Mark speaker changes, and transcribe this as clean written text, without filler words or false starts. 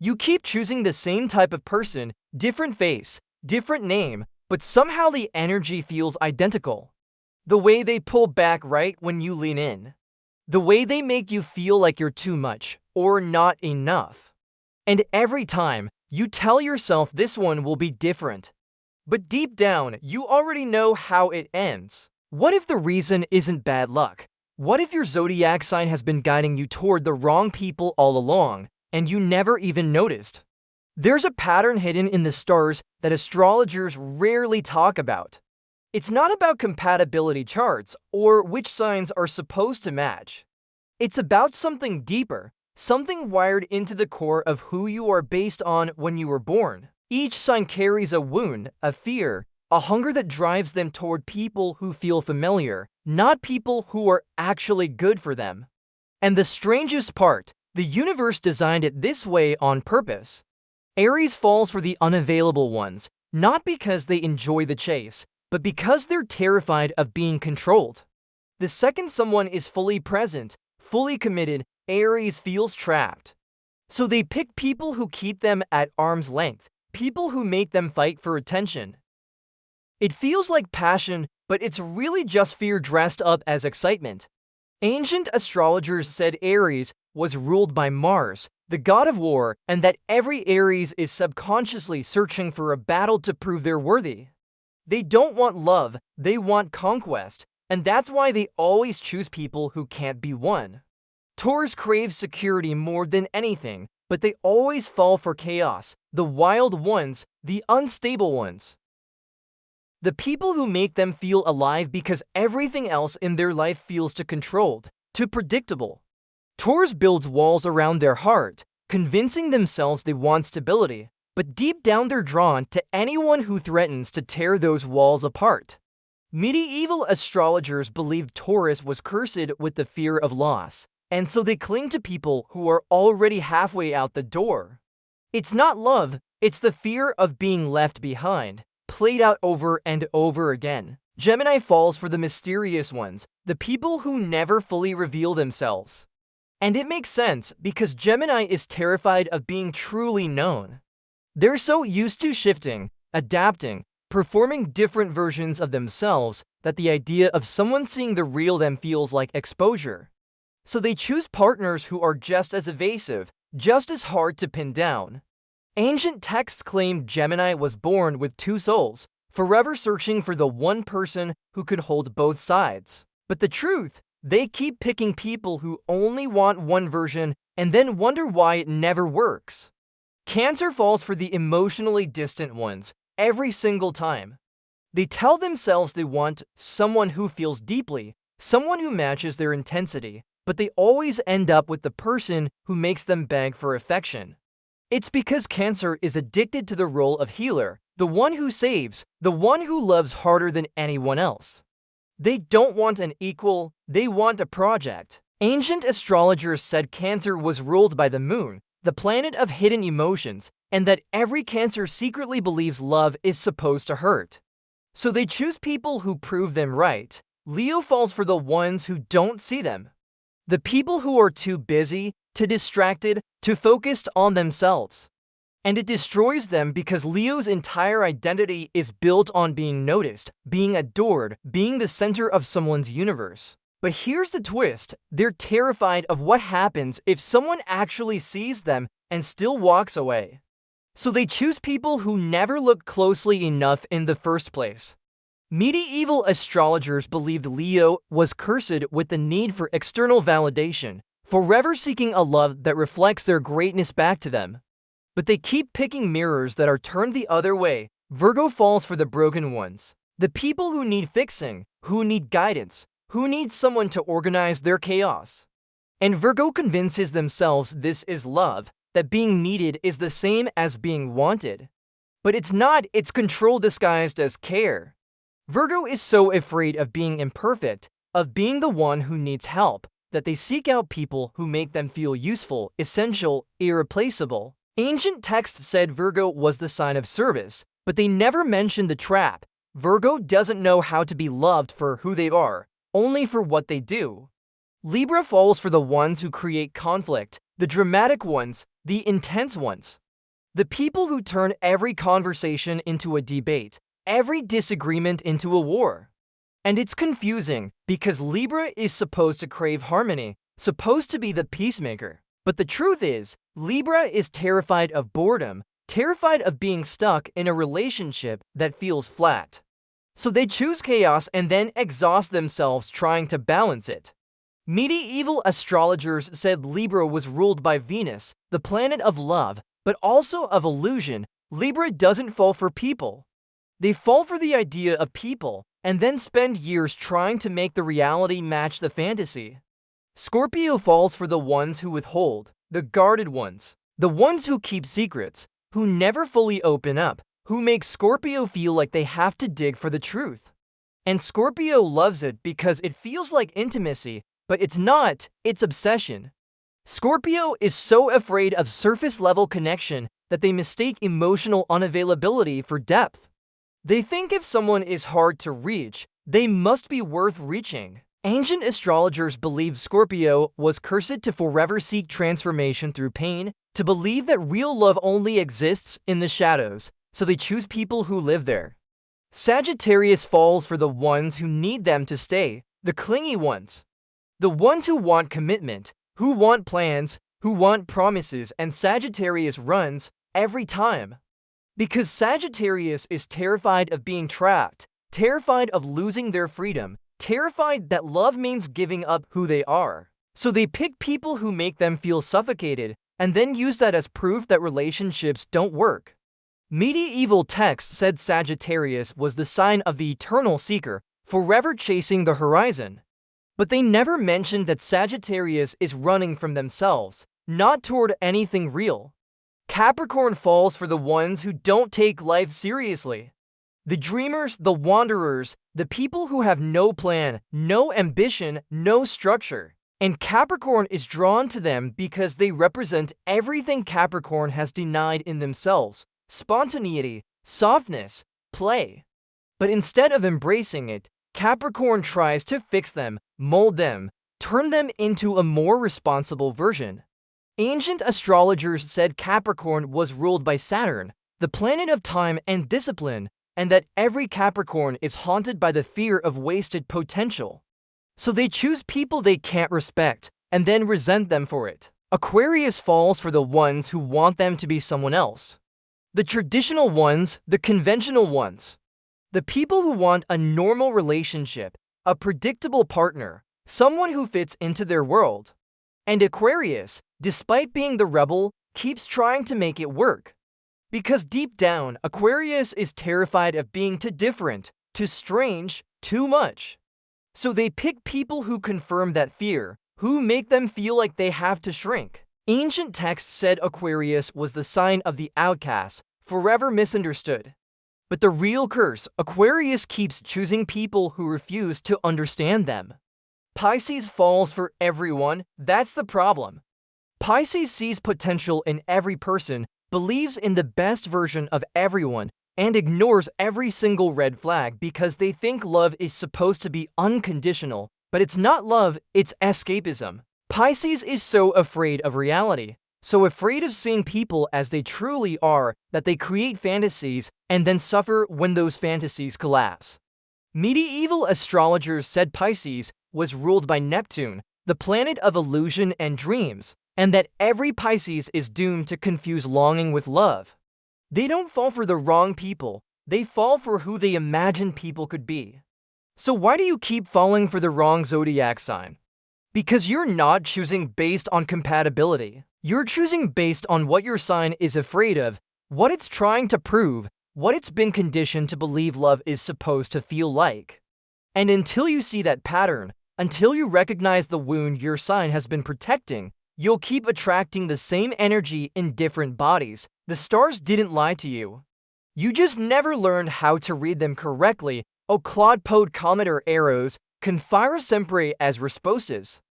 Speaker 1: You keep choosing the same type of person, different face, different name, but somehow the energy feels identical. The way they pull back right when you lean in. The way they make you feel like you're too much or not enough. And every time, you tell yourself this one will be different. But deep down, you already know how it ends. What if the reason isn't bad luck? What if your zodiac sign has been guiding you toward the wrong people all along, and you never even noticed? There's a pattern hidden in the stars that astrologers rarely talk about. It's not about compatibility charts or which signs are supposed to match. It's about something deeper, something wired into the core of who you are based on when you were born. Each sign carries a wound, a fear, a hunger that drives them toward people who feel familiar, not people who are actually good for them. And the strangest part, the universe designed it this way on purpose. Aries falls for the unavailable ones, not because they enjoy the chase, but because they're terrified of being controlled. The second someone is fully present, fully committed, Aries feels trapped. So they pick people who keep them at arm's length, people who make them fight for attention. It feels like passion, but it's really just fear dressed up as excitement. Ancient astrologers said Aries was ruled by Mars, the god of war, and that every Aries is subconsciously searching for a battle to prove they're worthy. They don't want love, they want conquest, and that's why they always choose people who can't be won. Taurus craves security more than anything, but they always fall for chaos, the wild ones, the unstable ones. The people who make them feel alive because everything else in their life feels too controlled, too predictable. Taurus builds walls around their heart, convincing themselves they want stability, but deep down they're drawn to anyone who threatens to tear those walls apart. Medieval astrologers believed Taurus was cursed with the fear of loss, and so they cling to people who are already halfway out the door. It's not love, it's the fear of being left behind, played out over and over again. Gemini falls for the mysterious ones, the people who never fully reveal themselves. And it makes sense because Gemini is terrified of being truly known. They're so used to shifting, adapting, performing different versions of themselves that the idea of someone seeing the real them feels like exposure. So they choose partners who are just as evasive, just as hard to pin down. Ancient texts claimed Gemini was born with two souls, forever searching for the one person who could hold both sides. But the truth, they keep picking people who only want one version and then wonder why it never works. Cancer falls for the emotionally distant ones every single time. They tell themselves they want someone who feels deeply, someone who matches their intensity, but they always end up with the person who makes them beg for affection. It's because Cancer is addicted to the role of healer, the one who saves, the one who loves harder than anyone else. They don't want an equal, they want a project. Ancient astrologers said Cancer was ruled by the moon, the planet of hidden emotions, and that every Cancer secretly believes love is supposed to hurt. So they choose people who prove them right. Leo falls for the ones who don't see them. The people who are too busy, too distracted, too focused on themselves. And it destroys them because Leo's entire identity is built on being noticed, being adored, being the center of someone's universe. But here's the twist, they're terrified of what happens if someone actually sees them and still walks away. So they choose people who never look closely enough in the first place. Medieval astrologers believed Leo was cursed with the need for external validation, forever seeking a love that reflects their greatness back to them. But they keep picking mirrors that are turned the other way. Virgo falls for the broken ones. The people who need fixing, who need guidance, who need someone to organize their chaos. And Virgo convinces themselves this is love, that being needed is the same as being wanted. But it's not, it's control disguised as care. Virgo is so afraid of being imperfect, of being the one who needs help, that they seek out people who make them feel useful, essential, irreplaceable. Ancient texts said Virgo was the sign of service, but they never mentioned the trap. Virgo doesn't know how to be loved for who they are, only for what they do. Libra falls for the ones who create conflict, the dramatic ones, the intense ones. The people who turn every conversation into a debate, every disagreement into a war. And it's confusing because Libra is supposed to crave harmony, supposed to be the peacemaker. But the truth is, Libra is terrified of boredom, terrified of being stuck in a relationship that feels flat. So they choose chaos and then exhaust themselves trying to balance it. Medieval astrologers said Libra was ruled by Venus, the planet of love, but also of illusion. Libra doesn't fall for people. They fall for the idea of people, and then spend years trying to make the reality match the fantasy. Scorpio falls for the ones who withhold, the guarded ones, the ones who keep secrets, who never fully open up, who make Scorpio feel like they have to dig for the truth. And Scorpio loves it because it feels like intimacy, but it's not, it's obsession. Scorpio is so afraid of surface-level connection that they mistake emotional unavailability for depth. They think if someone is hard to reach, they must be worth reaching. Ancient astrologers believed Scorpio was cursed to forever seek transformation through pain, to believe that real love only exists in the shadows, so they choose people who live there. Sagittarius falls for the ones who need them to stay, the clingy ones. The ones who want commitment, who want plans, who want promises, and Sagittarius runs every time. Because Sagittarius is terrified of being trapped, terrified of losing their freedom, terrified that love means giving up who they are. So they pick people who make them feel suffocated, and then use that as proof that relationships don't work. Medieval texts said Sagittarius was the sign of the eternal seeker, forever chasing the horizon. But they never mentioned that Sagittarius is running from themselves, not toward anything real. Capricorn falls for the ones who don't take life seriously. The dreamers, the wanderers, the people who have no plan, no ambition, no structure. And Capricorn is drawn to them because they represent everything Capricorn has denied in themselves: spontaneity, softness, play. But instead of embracing it, Capricorn tries to fix them, mold them, turn them into a more responsible version. Ancient astrologers said Capricorn was ruled by Saturn, the planet of time and discipline, and that every Capricorn is haunted by the fear of wasted potential. So they choose people they can't respect, and then resent them for it. Aquarius falls for the ones who want them to be someone else. The traditional ones, the conventional ones. The people who want a normal relationship, a predictable partner, someone who fits into their world. And Aquarius, despite being the rebel, keeps trying to make it work. Because deep down, Aquarius is terrified of being too different, too strange, too much. So they pick people who confirm that fear, who make them feel like they have to shrink. Ancient texts said Aquarius was the sign of the outcast, forever misunderstood. But the real curse, Aquarius keeps choosing people who refuse to understand them. Pisces falls for everyone, that's the problem. Pisces sees potential in every person, believes in the best version of everyone, and ignores every single red flag because they think love is supposed to be unconditional, but it's not love, it's escapism. Pisces is so afraid of reality, so afraid of seeing people as they truly are, that they create fantasies and then suffer when those fantasies collapse. Medieval astrologers said Pisces was ruled by Neptune, the planet of illusion and dreams, and that every Pisces is doomed to confuse longing with love. They don't fall for the wrong people, they fall for who they imagine people could be. So why do you keep falling for the wrong zodiac sign? Because you're not choosing based on compatibility. You're choosing based on what your sign is afraid of, what it's trying to prove, what it's been conditioned to believe love is supposed to feel like. And until you see that pattern, until you recognize the wound your sign has been protecting, you'll keep attracting the same energy in different bodies. The stars didn't lie to you. You just never learned how to read them correctly. O Claude Pod Cometer Eros, confire sempre as respostas.